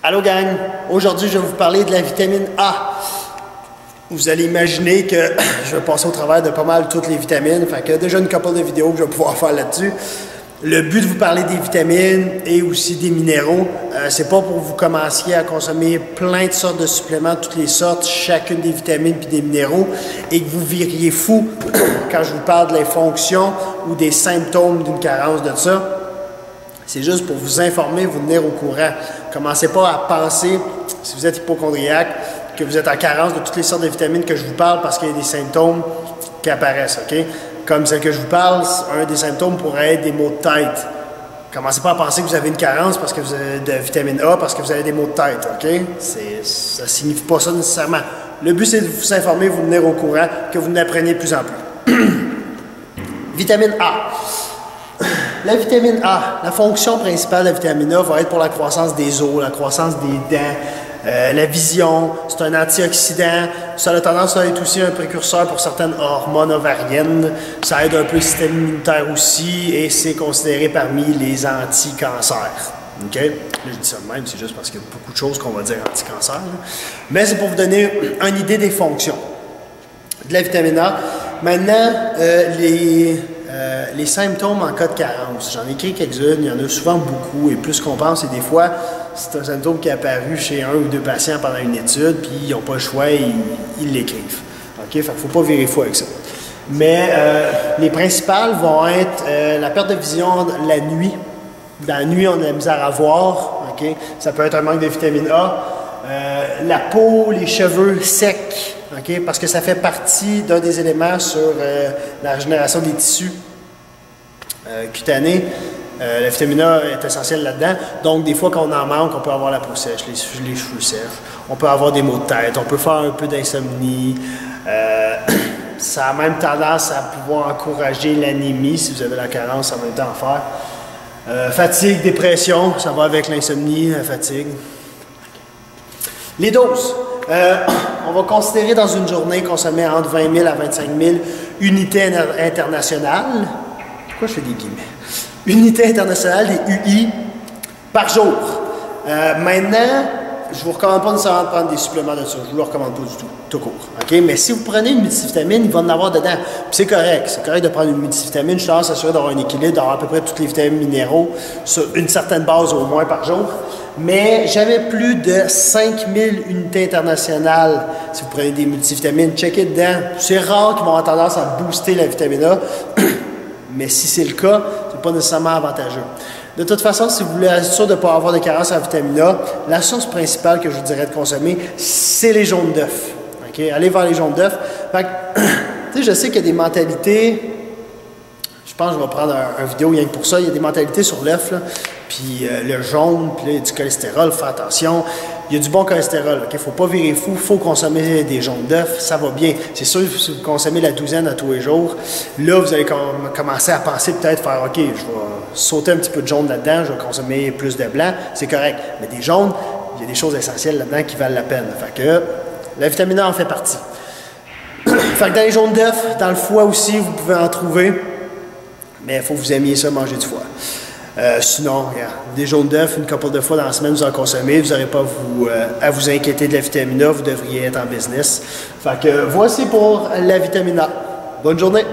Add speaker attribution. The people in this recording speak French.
Speaker 1: Allô gang, aujourd'hui je vais vous parler de la vitamine A. Vous allez imaginer que je vais passer au travers de pas mal toutes les vitamines, fait que déjà une couple de vidéos que je vais pouvoir faire là-dessus. Le but de vous parler des vitamines et aussi des minéraux, c'est pas pour que vous commenciez à consommer plein de sortes de suppléments, toutes les sortes, chacune des vitamines puis des minéraux, et que vous viriez fou quand je vous parle de les fonctions ou des symptômes d'une carence de ça. C'est juste pour vous informer, vous tenir au courant. Commencez pas à penser, si vous êtes hypochondriaque, que vous êtes en carence de toutes les sortes de vitamines que je vous parle parce qu'il y a des symptômes qui apparaissent, OK? Comme celle que je vous parle, un des symptômes pourrait être des maux de tête. Commencez pas à penser que vous avez une carence parce que vous avez de vitamine A parce que vous avez des maux de tête, OK? Ça ne signifie pas ça nécessairement. Le but, c'est de vous informer, vous tenir au courant, que vous n'appreniez de plus en plus. Vitamine A. La vitamine A, la fonction principale de la vitamine A va être pour la croissance des os, la croissance des dents, la vision. C'est un antioxydant. Ça a tendance à être aussi un précurseur pour certaines hormones ovariennes. Ça aide un peu le système immunitaire aussi et c'est considéré parmi les anti-cancers. OK? Là, je dis ça de même, c'est juste parce qu'il y a beaucoup de choses qu'on va dire anti-cancer. Mais c'est pour vous donner une idée des fonctions de la vitamine A. Maintenant, les symptômes en cas de carence, j'en ai écrit quelques-unes, il y en a souvent beaucoup, et plus qu'on pense, et des fois, c'est un symptôme qui est apparu chez un ou deux patients pendant une étude, puis ils n'ont pas le choix, ils l'écrivent. OK? Fait qu'il ne faut pas virer fou avec ça. Mais les principales vont être la perte de vision la nuit. Dans la nuit, on a de la misère à voir. OK? Ça peut être un manque de vitamine A. La peau, les cheveux secs, okay? Parce que ça fait partie d'un des éléments sur la régénération des tissus cutanés. La vitamine A est essentielle là-dedans. Donc, des fois, quand on en manque, on peut avoir la peau sèche, les cheveux sèches. On peut avoir des maux de tête. On peut faire un peu d'insomnie. Ça a même tendance à pouvoir encourager l'anémie si vous avez la carence en même temps à faire. Fatigue, dépression, ça va avec l'insomnie, la fatigue. Les doses. On va considérer dans une journée consommer entre 20 000 à 25 000 unités internationales. Pourquoi je fais des guillemets? Unités internationales, des UI, par jour. Maintenant, je ne vous recommande pas nécessairement de prendre des suppléments de ça. Je ne vous le recommande pas du tout, tout court. Okay? Mais si vous prenez une multivitamine, il va en avoir dedans. Puis c'est correct. C'est correct de prendre une multivitamine. Je tendance à s'assurer d'avoir un équilibre, d'avoir à peu près toutes les vitamines minéraux sur une certaine base au moins par jour. Mais jamais plus de 5000 unités internationales si vous prenez des multivitamines. Checkez dedans. C'est rare qu'ils vont avoir tendance à booster la vitamine A. Mais si c'est le cas, ce n'est pas nécessairement avantageux. De toute façon, si vous voulez être sûr de ne pas avoir de carence en vitamine A, la source principale que je vous dirais de consommer, c'est les jaunes d'œufs. Okay? Allez vers les jaunes d'œufs. Je sais qu'il y a des mentalités. Je pense que je vais prendre une vidéo rien que pour ça. Il y a des mentalités sur l'œuf, puis le jaune, puis là, il y a du cholestérol. Faites attention. Il y a du bon cholestérol. Il ne faut pas virer fou. Il faut consommer des jaunes d'œufs. Ça va bien. C'est sûr, si vous consommez la douzaine à tous les jours, là, vous allez commencer à penser peut-être faire OK, je vais sauter un petit peu de jaune là-dedans, je vais consommer plus de blanc. C'est correct. Mais des jaunes, il y a des choses essentielles là-dedans qui valent la peine. Fait que la vitamine A en fait partie. Fait que dans les jaunes d'œufs, dans le foie aussi, vous pouvez en trouver. Mais il faut que vous aimiez ça, manger du foie. Sinon, regarde, des jaunes d'œufs, une couple de fois dans la semaine, vous en consommez, vous n'aurez pas à vous inquiéter de la vitamine A, vous devriez être en business. Fait que voici pour la vitamine A. Bonne journée!